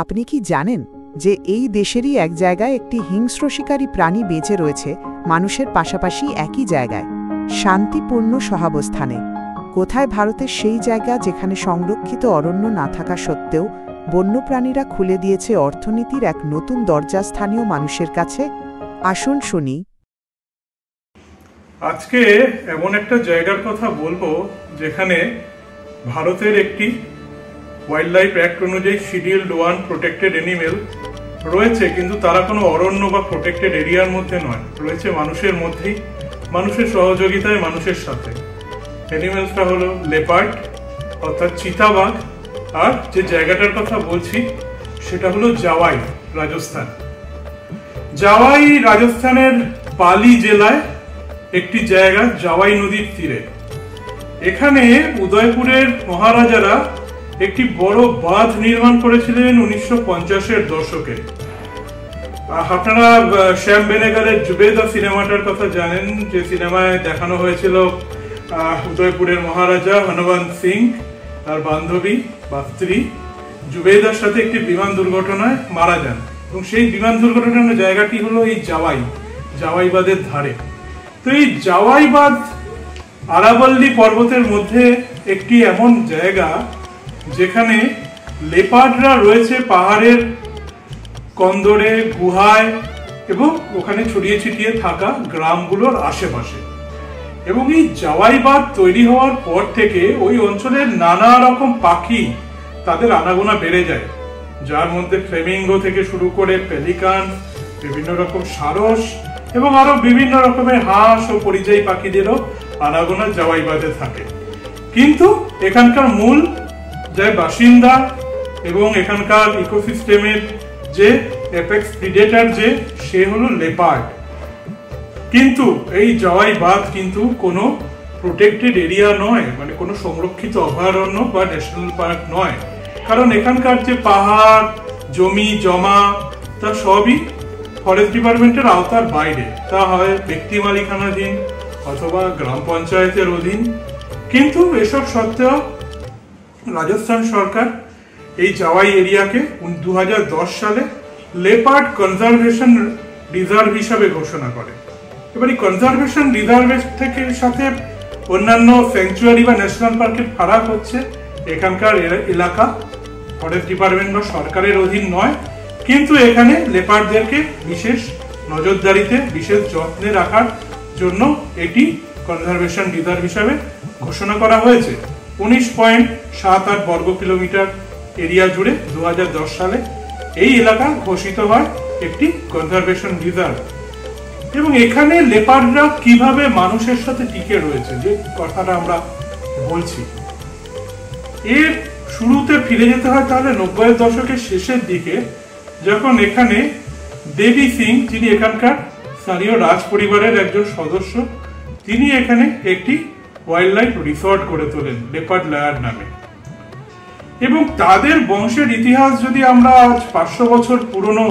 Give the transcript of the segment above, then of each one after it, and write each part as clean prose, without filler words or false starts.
আপনি কি জানেন যে এই দেশেরই এক জায়গায় একটি হিংস্র শিকারী প্রাণী বেঁচে রয়েছে মানুষের পাশাপাশি একই জায়গায়, শান্তিপূর্ণ সহাবস্থানে? কোথায় ভারতের সেই জায়গা যেখানে সংরক্ষিত অরণ্য না থাকা সত্ত্বেও বন্যপ্রাণীরা খুলে দিয়েছে অর্থনীতির এক নতুন দরজা স্থানীয় মানুষের কাছে? আসুন শুনি। আজকে এমন একটা জায়গার কথা বলবো যেখানে ভারতের একটি ওয়াইল্ড লাইফ অ্যাক্ট অনুযায়ী শিডিউল্ড 1 প্রোটেক্টেড অ্যানিমেল রয়েছে, কিন্তু তারা কোনো অরণ্য বা প্রোটেক্টেড এরিয়ার মধ্যে নয়, রয়েছে মানুষের মধ্যেই, মানুষের সহযোগিতায়, মানুষের সাথে। অ্যানিমেলসটা হলো লেপার্ড অর্থাৎ চিতাবাঘ, আর যে জায়গাটার কথা বলছি সেটা হলো জাওয়াই, রাজস্থান। জাওয়াই রাজস্থানের পালি জেলায় একটি জায়গা, জাওয়াই নদীর তীরে। এখানে উদয়পুরের মহারাজারা একটি বড় বাঁধ নির্মাণ করেছিলেন 1950-এর দশকে। আপনারা শ্যাম বেনেগালের জুবেদা সিনেমাটার কথা জানেন, যে সিনেমায় দেখানো হয়েছিল উদয়পুরের মহারাজা হনুবন্ত সিং তার বান্ধবী বা স্ত্রী জুবেদার সাথে একটি বিমান দুর্ঘটনায় মারা যান, এবং সেই বিমান দুর্ঘটনার জায়গাটি হলো এই জাওয়াই বাঁধের ধারে। তো এই জাওয়াই বাঁধ আরাবল্লী পর্বতের মধ্যে একটি এমন জায়গা যেখানে লেপার্ডরা রয়েছে পাহাড়ের কন্দরে, গুহায় এবং ওখানে ছড়িয়ে ছিটিয়ে থাকা গ্রামগুলোর আশেপাশে। এবং এই জাওয়াই বাঁধ তৈরি হওয়ার পর থেকে ওই অঞ্চলের নানা রকম পাখি তাদের আনাগোনা বেড়ে যায়, যার মধ্যে ফ্লেমিঙ্গো থেকে শুরু করে পেলিকান, বিভিন্ন রকম সারস এবং আরো বিভিন্ন রকমের হাঁস ও পরিযায়ী পাখিদেরও আনাগোনা জাওয়াই বাঁধে থাকে। কিন্তু এখানকার মূল যে বাসিন্দা এবং এখানকার ইকোসিস্টেমের যে অ্যাপেক্স প্রিডেটর সে হলো লেপার্ড। কিন্তু এই জাওয়াই বাঁধ কিন্তু কোনো প্রোটেক্টেড এরিয়া নয়, মানে কোনো সংরক্ষিত অভয়ারণ্য বা ন্যাশনাল পার্ক নয়, কারণ এখানকার যে পাহাড়, জমি জমা তা সবই ফরেস্ট ডিপার্টমেন্টের আওতার বাইরে। তা হয় ব্যক্তি মালিকানাধীন অথবা গ্রাম পঞ্চায়েতের অধীন। কিন্তু এসব সত্ত্বেও রাজস্থান সরকার এই জাওয়াই এরিয়াকে 2010 সালে লেপার্ড কনজারভেশন রিজার্ভ হিসাবে ঘোষণা করে। এবার এই কনজারভেশন রিজার্ভের থেকে সাথে অন্যান্য স্যাংচুয়ারি বা ন্যাশনাল পার্কের ফারাক হচ্ছে এখানকার এলাকা ফরেস্ট ডিপার্টমেন্ট বা সরকারের অধীন নয়, কিন্তু এখানে লেপার্ডদেরকে বিশেষ নজরদারিতে, বিশেষ যত্নে রাখার জন্য এটি কনজারভেশন রিজার্ভ হিসাবে ঘোষণা করা হয়েছে। 19.78 বর্গ কিলোমিটার এরিয়া জুড়ে 2010 সালে এই এলাকা ঘোষিত হয় একটি কনজারভেশন রিজার্ভ। এবং এখানে লেপার্ডরা কিভাবে মানুষের সাথে টিকে রয়েছে, যে কথাটা আমরা বলছি, এর শুরুতে ফিরে যেতে হয় তাহলে 90-এর দশকের শেষের দিকে, যখন এখানে দেবী সিং, যিনি এখানকার স্থানীয় রাজ পরিবারের একজন সদস্য, তিনি এখানে একটি ওয়াইল্ড লাইফ রিসর্ট গড়ে তোলেন লেপার্ড লায়ার নামে। এবং তাদের বংশের ইতিহাস যদি আমরা আজ 500 বছর পুরনো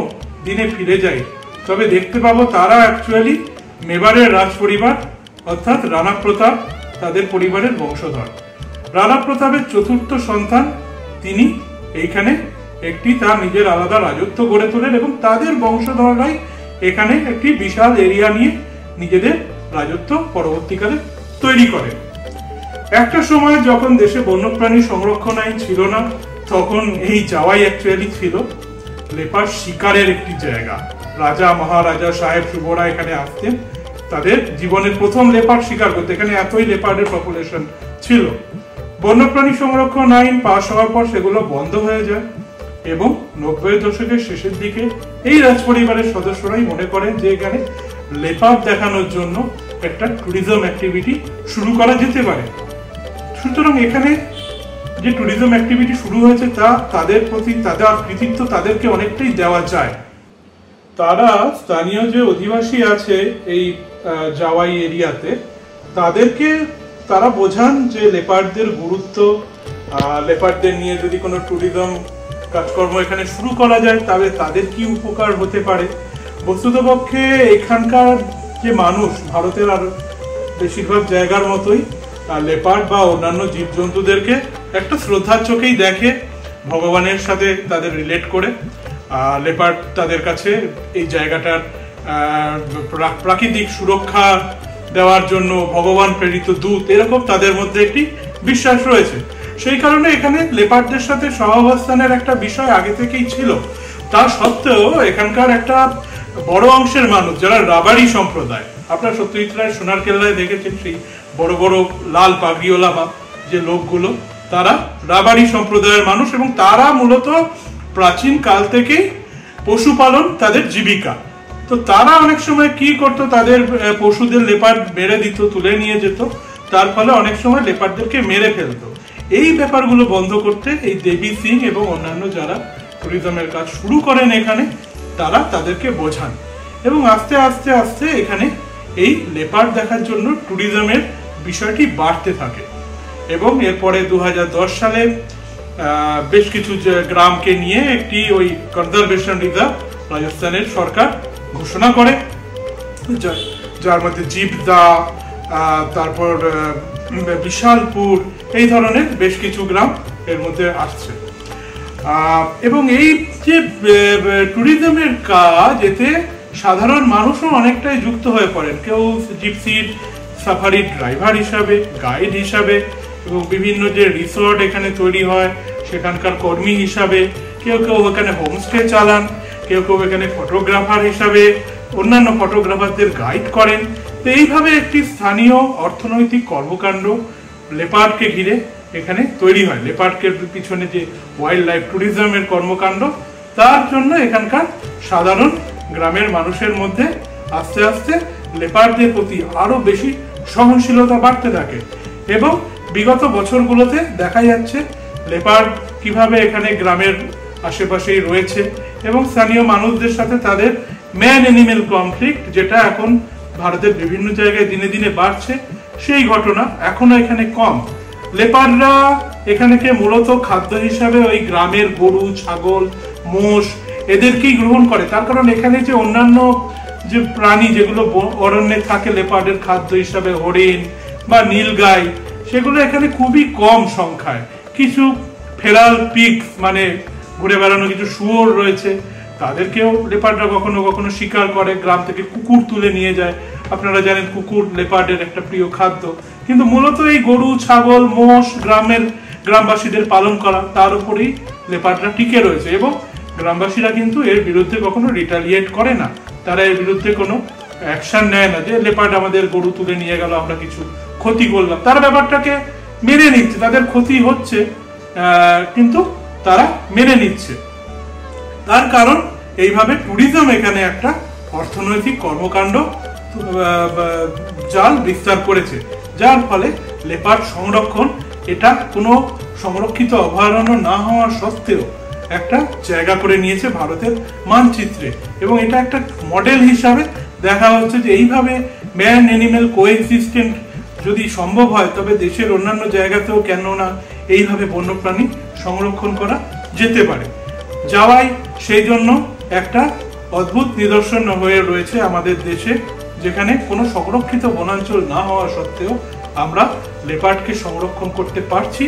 দিনে ফিরে যাই, তবে দেখতে পাবো তারা অ্যাকচুয়ালি মেবারের রাজ পরিবার অর্থাৎ রানা প্রতাপ তাদের পরিবারের বংশধর। রানা প্রতাপের চতুর্থ সন্তান তিনি এইখানে একটি তার নিজের আলাদা রাজত্ব গড়ে তোলেন, এবং তাদের বংশধররাই এখানে একটি বিশাল এরিয়া নিয়ে নিজেদের রাজত্ব পরবর্তীকালে তৈরি করে। একটা সময় যখন দেশে বন্যপ্রাণী সংরক্ষণ আইন ছিল না, তখন এই জাওয়াই অ্যাকচুয়ালি ছিল লেপার্ড শিকারের একটি জায়গা। রাজা, মহারাজা, সাহেব সুবরা এখানে আসতেন তাদের জীবনের প্রথম লেপার্ড শিকার করতে। এখানে এতই লেপার্ডের পপুলেশন ছিল। বন্যপ্রাণী সংরক্ষণ আইন পাশ হওয়ার পর সেগুলো বন্ধ হয়ে যায়, এবং 90-এর দশকের শেষের দিকে এই রাজ পরিবারের সদস্যরাই মনে করেন যে এখানে লেপার্ড দেখানোর জন্য একটা ট্যুরিজম অ্যাক্টিভিটি শুরু করা যেতে পারে। সুতরাং এখানে যে ট্যুরিজম অ্যাক্টিভিটি শুরু হয়েছে তা তাদের প্রতি তাদের কৃতিত্ব তাদেরকে অনেকটাই দেওয়া যায়। তারা স্থানীয় যে অধিবাসী আছে এই জাওয়াই এরিয়াতে, তাদেরকে তারা বোঝান যে লেপার্ডদের গুরুত্ব, লেপার্ডদের নিয়ে যদি কোনো ট্যুরিজম কাজকর্ম এখানে শুরু করা যায় তাহলে তাদের কি উপকার হতে পারে। বস্তুতপক্ষে এখানকার যে মানুষ ভারতের আর বেশিরভাগ জায়গার মতোই লেপার্ড বা অন্যান্য জীবজন্তুদেরকে একটা শ্রদ্ধার চোখেই দেখে, ভগবানের সাথে তাদের রিলেট করে লেপার্ড তাদের কাছে এই জায়গাটার প্রাকৃতিক সুরক্ষা দেওয়ার জন্য ভগবান প্রেরিত দূত, এরকম তাদের মধ্যে একটি বিশ্বাস রয়েছে। সেই কারণে এখানে লেপার্ডদের সাথে সহাবস্থানের একটা বিষয় আগে থেকেই ছিল। তা সত্ত্বেও এখানকার একটা বড় অংশের মানুষ যারা রাবারি সম্প্রদায়, আপনারা সত্যজিৎ রায়ের সোনার কেল্লায় দেখেছেন সেই বড় বড় লাল পাগড়িওয়ালা বা যে লোকগুলো, তারা রাবারি সম্প্রদায়ের মানুষ এবং তারা মূলত প্রাচীন কাল থেকেই পশুপালন তাদের জীবিকা। তো তারা অনেক সময় কি করতো, তাদের পশুদের লেপার্ড মেরে দিত, তুলে নিয়ে যেত, তার ফলে অনেক সময় লেপার্ডদেরকে মেরে ফেলতো। এই ব্যাপারগুলো বন্ধ করতে এই দেবী সিং এবং অন্যান্য যারা ট্যুরিজমের কাজ শুরু করেন এখানে, তারা তাদেরকে বোঝান এবং আস্তে আস্তে আস্তে এখানে এই লেপার্ড দেখার জন্য ট্যুরিজমের বিষয়টি বাড়তে থাকে। এবং এরপরে 2010 সালে বেশ কিছু গ্রামকে নিয়ে একটি ওই কনজারভেশন রিজার্ভ রাজস্থানের সরকার ঘোষণা করে, যার মধ্যে জিবদা, তারপর বিশালপুর, এই ধরনের বেশ কিছু গ্রাম এর মধ্যে আসছে। এবং এই যে ট্যুরিজমের কাজ, এতে সাধারণ মানুষও অনেকটাই যুক্ত হয়ে পড়েন। কেউ জিপসির সাফারি ড্রাইভার হিসাবে, গাইড হিসাবে, এবং বিভিন্ন যে রিসোর্ট এখানে তৈরি হয় সেখানকার কর্মী হিসাবে, কেউ কেউ এখানে হোমস্টে চালান, কেউ কেউ এখানে ফটোগ্রাফার হিসাবে অন্যান্য ফটোগ্রাফারদের গাইড করেন। তো এইভাবে একটি স্থানীয় অর্থনৈতিক কর্মকাণ্ড লেপার্ডকে ঘিরে এখানে তৈরি হয়। লেপার্ডকে পিছনে যে ওয়াইল্ড লাইফ ট্যুরিজমের কর্মকাণ্ড, তার জন্য এখানকার সাধারণ গ্রামের মানুষের মধ্যে আস্তে আস্তে লেপার্ডদের প্রতি আরো বেশি সহনশীলতা বাড়তে থাকে। এবং বিগত বছরগুলোতে দেখা যাচ্ছে লেপার্ড কিভাবে এখানে গ্রামের আশেপাশেই রয়েছে এবং স্থানীয় মানুষদের সাথে তাদের ম্যান অ্যানিমেল কনফ্লিক্ট, যেটা এখন ভারতের বিভিন্ন জায়গায় দিনে দিনে বাড়ছে, সেই ঘটনা এখনো এখানে কম। লেপার্ডরা এখানেকে মূলত খাদ্য হিসাবে ওই গ্রামের গরু, ছাগল, মোষ এদেরকেই গ্রহণ করে। তার কারণ এখানে যে অন্যান্য যে প্রাণী যেগুলো অরণ্যে থাকে লেপার্ডের খাদ্য হিসাবে, হরিণ বা নীলগাই, সেগুলো এখানে খুবই কম সংখ্যায়। কিছু ফেরাল পিগস মানে ঘুরে বেড়ানো কিছু শুয়োর রয়েছে, তাদেরকেও লেপার্ডরা কখনো কখনো শিকার করে। গ্রাম থেকে কুকুর তুলে নিয়ে যায়, আপনারা জানেন কুকুর লেপার্ডের একটা প্রিয় খাদ্য। কিন্তু মূলত এই গরু, ছাগল, মোষ গ্রামবাসীদের পালন করা, তার উপরেই লেপার্ডরা টিকে রয়েছে। এবং গ্রামবাসীরা কিন্তু এর বিরুদ্ধে কখনো রিটালিয়েট করে না, তারা এর বিরুদ্ধে কোনো অ্যাকশন নেয় না যে লেপার্ড আমাদের গরু তুলে নিয়ে গেল, আমরা কিছু ক্ষতি করলাম। তারা ব্যাপারটাকে মেনে নিচ্ছে, তাদের ক্ষতি হচ্ছে কিন্তু তারা মেনে নিচ্ছে। তার কারণ এইভাবে ট্যুরিজম এখানে একটা অর্থনৈতিক কর্মকাণ্ড জাল বিস্তার করেছে, যার ফলে লেপার্ড সংরক্ষণ এটা কোনো সংরক্ষিত অভয়ারণ্য না হওয়ার সত্ত্বেও একটা জায়গা করে নিয়েছে ভারতের মানচিত্রে। এবং এটা একটা মডেল হিসাবে দেখা হচ্ছে যে এইভাবে ম্যান অ্যানিমেল কোএক্সিস্টেন্ট যদি সম্ভব হয়, তবে দেশের অন্যান্য জায়গাতেও কেন না এইভাবে বন্যপ্রাণী সংরক্ষণ করা যেতে পারে। যাওয়াই সেই জন্য একটা অদ্ভুত নিদর্শন হয়ে রয়েছে আমাদের দেশে, যেখানে কোনো সংরক্ষিত বনাঞ্চল না হওয়া সত্ত্বেও আমরা লেপার্ডকে সংরক্ষণ করতে পারছি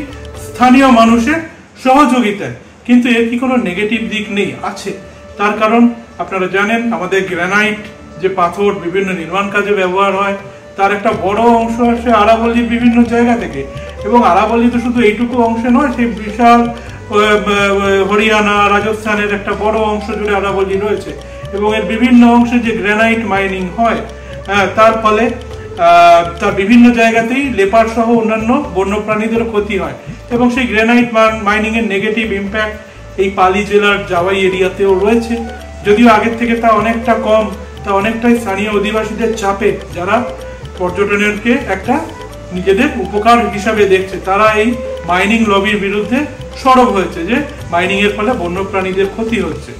স্থানীয় মানুষের সহযোগিতায়। কিন্তু এর কি কোনো নেগেটিভ দিক নেই? আছে। তার কারণ আপনারা জানেন আমাদের গ্রানাইট যে পাথর বিভিন্ন নির্মাণ কাজে ব্যবহার হয়, তার একটা বড় অংশ আসে আরাবল্লীর বিভিন্ন জায়গা থেকে। এবং আরাবল্লী তো শুধু এইটুকু অংশে নয়, সেই বিশাল হরিয়ানা, রাজস্থানের একটা বড় অংশ জুড়ে আরাবল্লী রয়েছে। এবং এর বিভিন্ন অংশে যে গ্রানাইট মাইনিং হয়, তার ফলে তার বিভিন্ন জায়গাতেই লেপার্ড সহ অন্যান্য বন্যপ্রাণীদের ক্ষতি হয়। এবং সেই গ্রানাইট মাইনিং এর নেগেটিভ ইম্প্যাক্ট এই পালি জেলার জাওয়াই এরিয়াতেও রয়েছে। যদিও আগের থেকে তা অনেকটা কম, তা অনেকটাই স্থানীয় অধিবাসীদের চাপে, যারা পর্যটনকে একটা নিজেদের উপকার হিসাবে দেখছে, তারা এই মাইনিং লবির বিরুদ্ধে সরব হয়েছে যে মাইনিং এর ফলে বন্যপ্রাণীদের ক্ষতি হচ্ছে।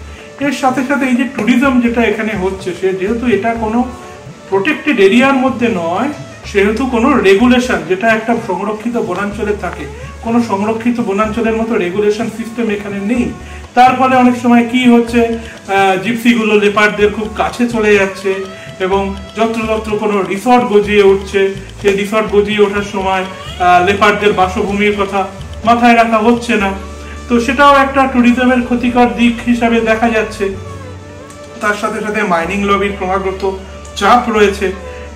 এর সাথে সাথে এই যে ট্যুরিজম যেটা এখানে হচ্ছে, সে যেহেতু এটা কোনো প্রোটেক্টেড এরিয়ার মধ্যে নয়, সেহেতু কোনো রেগুলেশন যেটা একটা সংরক্ষিত বনাঞ্চলে থাকে, কোনো সংরক্ষিত বনাঞ্চলের মতো রেগুলেশন সিস্টেম এখানে নেই। তার ফলে অনেক সময় কি হচ্ছে, জিপসিগুলো লেপার্ডদের খুব কাছে চলে যাচ্ছে এবং যত্রতত্র কোনো রিসর্ট গজিয়ে উঠছে। সেই রিসর্ট গজিয়ে ওঠার সময় লেপার্ডদের বাসভূমির কথা মাথায় রাখা হচ্ছে না। তো সেটাও একটা ট্যুরিজমের ক্ষতিকর দিক হিসাবে দেখা যাচ্ছে। তার সাথে সাথে মাইনিং লবির ক্রমাগত চাপ রয়েছে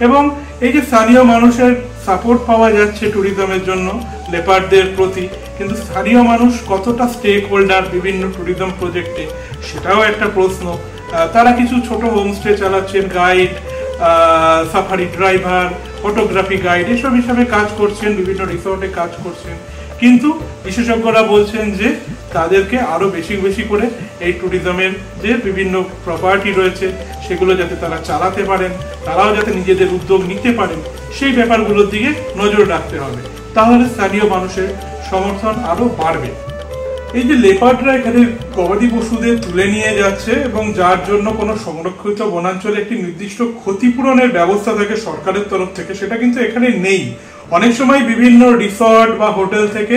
এবং এই যে স্থানীয় মানুষের সাপোর্ট পাওয়া যাচ্ছে ট্যুরিজমের জন্য লেপার্ডদের প্রতি, কিন্তু স্থানীয় মানুষ কতটা স্টেক হোল্ডার বিভিন্ন ট্যুরিজম প্রজেক্টে সেটাও একটা প্রশ্ন। তারা কিছু ছোট হোমস্টে চালাচ্ছেন, guide, safari driver, photography guide এসব হিসাবে কাজ করছেন, বিভিন্ন রিসোর্টে কাজ করছেন, কিন্তু বিশেষজ্ঞরা বলছেন যে তাদেরকে আরো বেশি বেশি করে এই ট্যুরিজমের যে বিভিন্ন প্রপার্টি রয়েছে সেগুলো যাতে তারা চালাতে পারেন, তারাও যাতে নিজেদের উদ্যোগ নিতে পারেন, সেই ব্যাপারগুলোর দিকে নজর রাখতে হবে, তাহলে স্থানীয় মানুষের সমর্থন আরো বাড়বে। এই যে লেপার্ডরা এখানে গবাদি পশুদের তুলে নিয়ে যাচ্ছে এবং যার জন্য কোনো সংরক্ষিত বনাঞ্চলে একটি নির্দিষ্ট ক্ষতিপূরণের ব্যবস্থা থাকে সরকারের তরফ থেকে, সেটা কিন্তু এখানে নেই। অনেক সময় বিভিন্ন রিসর্ট বা হোটেল থেকে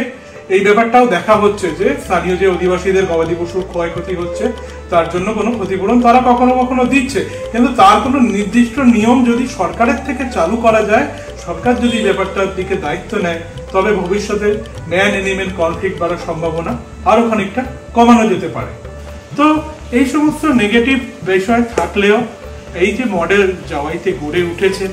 এই ব্যাপারটাও দেখা হচ্ছে যে স্থানীয় যে অধিবাসীদের গবাদি পশুর ক্ষয়ক্ষতি হচ্ছে তার জন্য কোনো ক্ষতিপূরণ তারা কখনো কখনো দিচ্ছে, কিন্তু তার কোনো নির্দিষ্ট নিয়ম যদি সরকারের থেকে চালু করা যায়, সরকার যদি ব্যাপারটার দিকে দায়িত্ব নেয়, তবে ভবিষ্যতে ম্যান এনিমেল কনফ্লিক্ট বাড়ার সম্ভাবনা আরো খানিকটা কমানো যেতে পারে। তো এই সমস্ত নেগেটিভ বিষয় থাকলেও এই যে মডেল জাওয়াইতে গড়ে উঠেছে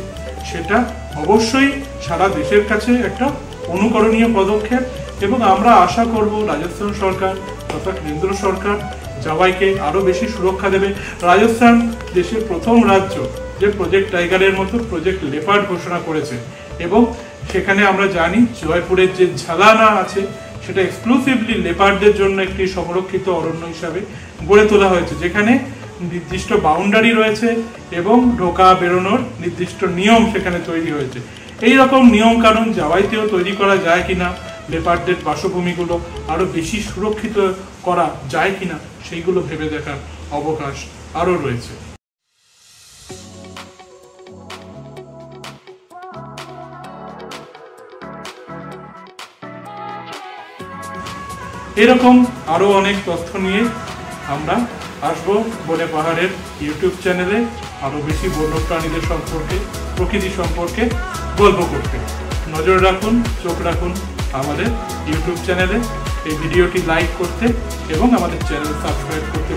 সেটা অবশ্যই সারা দেশের কাছে একটা অনুকরণীয় পদক্ষেপ এবং আমরা আশা করব রাজস্থান সরকার তথা কেন্দ্র সরকার জাওয়াইকে আরো বেশি সুরক্ষা দেবে। রাজস্থান দেশের প্রথম রাজ্য যে প্রজেক্ট টাইগারের মতো প্রজেক্ট লেপার্ড ঘোষণা করেছে এবং সেখানে আমরা জানি জয়পুরের যে ঝালানা আছে সেটা এক্সক্লুসিভলি লেপার্ডদের জন্য একটি সংরক্ষিত অরণ্য হিসাবে গড়ে তোলা হয়েছে, যেখানে নির্দিষ্ট বাউন্ডারি রয়েছে এবং ঢোকা বেরোনোর নির্দিষ্ট নিয়ম সেখানে তৈরি হয়েছে। এই রকম নিয়ম কানুন জাওয়াইতেও তৈরি করা যায় কিনা, লেপার্ডদের বাসভূমিগুলো আরো বেশি সুরক্ষিত করা যায় কিনা সেইগুলো ভেবে দেখার অবকাশ আরো রয়েছে। এরকম আরো অনেক তথ্য নিয়ে আমরা আসবো বনে পাহাড়ের ইউটিউব চ্যানেলে আরো বেশি বন্যপ্রাণীদের সম্পর্কে, প্রকৃতি সম্পর্কে গল্প করতে। নজর রাখুন, চোখ রাখুন আমাদের ইউটিউব চ্যানেলে। এই ভিডিওটি লাইক করতে এবং আমাদের চ্যানেল সাবস্ক্রাইব করতে